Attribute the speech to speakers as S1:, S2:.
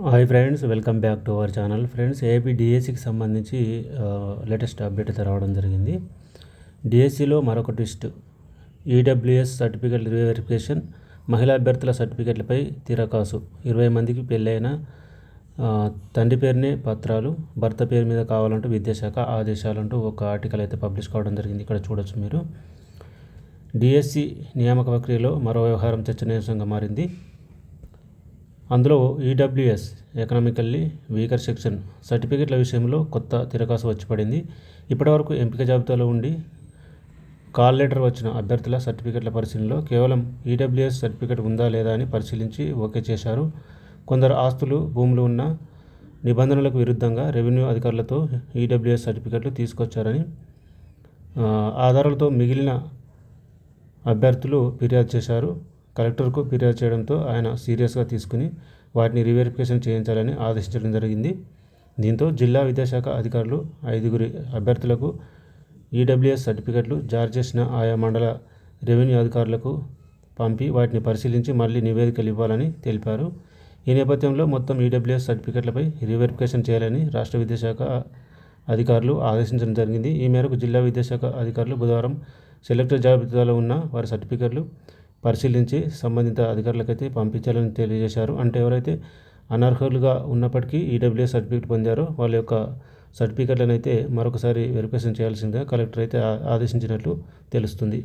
S1: Hi friends, welcome back to our channel. Friends, AP డిఎస్సికి సంబంధించి latest update అయితే రావడం జరిగింది. డిఎస్సిలో మరొక ట్విస్ట్. ఈడబ్ల్యూఎస్ సర్టిఫికెట్ వెరిఫికేషన్, మహిళా అభ్యర్థుల సర్టిఫికెట్లపై తిరకాసు. 20 మందికి పెళ్ళైన తండ్రి పేరునే పత్రాలు, భర్త పేరు మీద కావాలంటూ విద్యాశాఖ ఆదేశాలంటూ ఒక ఆర్టికల్ అయితే పబ్లిష్ కావడం జరిగింది. ఇక్కడ చూడొచ్చు మీరు. డిఎస్సి నియామక ప్రక్రియలో మరో వ్యవహారం చర్చనీయాంశంగా మారింది. అందులో ఈడబ్ల్యూఎస్ ఎకనామికల్లీ వీకర్ సెక్షన్ సర్టిఫికెట్ల విషయంలో కొత్త తిరకాసు వచ్చి పడింది. ఇప్పటివరకు ఎంపిక జాబితాలో ఉండి కాల్ లెటర్ వచ్చిన అభ్యర్థుల సర్టిఫికెట్ల పరిశీలనలో కేవలం ఈడబ్ల్యూఎస్ సర్టిఫికెట్ ఉందా లేదా అని పరిశీలించి ఓకే చేశారు. కొందరు ఆస్తులు, భూములు ఉన్న నిబంధనలకు విరుద్ధంగా రెవెన్యూ అధికారులతో ఈడబ్ల్యూఎస్ సర్టిఫికెట్లు తీసుకొచ్చారని ఆధారాలతో మిగిలిన అభ్యర్థులు ఫిర్యాదు చేశారు. కలెక్టర్కు ఫిర్యాదు చేయడంతో ఆయన సీరియస్గా తీసుకుని వాటిని రీవెరిఫికేషన్ చేయించాలని ఆదేశించడం జరిగింది. దీంతో జిల్లా విద్యాశాఖ అధికారులు 5 అభ్యర్థులకు ఈడబ్ల్యూఎస్ సర్టిఫికెట్లు జారీ చేసిన ఆయా మండల రెవెన్యూ అధికారులకు పంపి వాటిని పరిశీలించి మళ్లీ నివేదికలు ఇవ్వాలని తెలిపారు. ఈ నేపథ్యంలో మొత్తం ఈడబ్ల్యూఎస్ సర్టిఫికెట్లపై రీవెరిఫికేషన్ చేయాలని రాష్ట్ర విద్యాశాఖ అధికారులు ఆదేశించడం జరిగింది. ఈ మేరకు జిల్లా విద్యాశాఖ అధికారులు బుధవారం సెలెక్టర్ జాబితాలో ఉన్న వారి సర్టిఫికెట్లు పరిశీలించి సంబంధిత అధికారులకైతే పంపించాలని తెలియజేశారు. అంటే ఎవరైతే అనర్హులుగా ఉన్నప్పటికీ ఈడబ్ల్యూఎస్ సర్టిఫికెట్ పొందారో వాళ్ళ యొక్క సర్టిఫికెట్లను అయితే మరొకసారి వెరిఫికేషన్ చేయాల్సిందిగా కలెక్టర్ అయితే ఆదేశించినట్లు తెలుస్తుంది.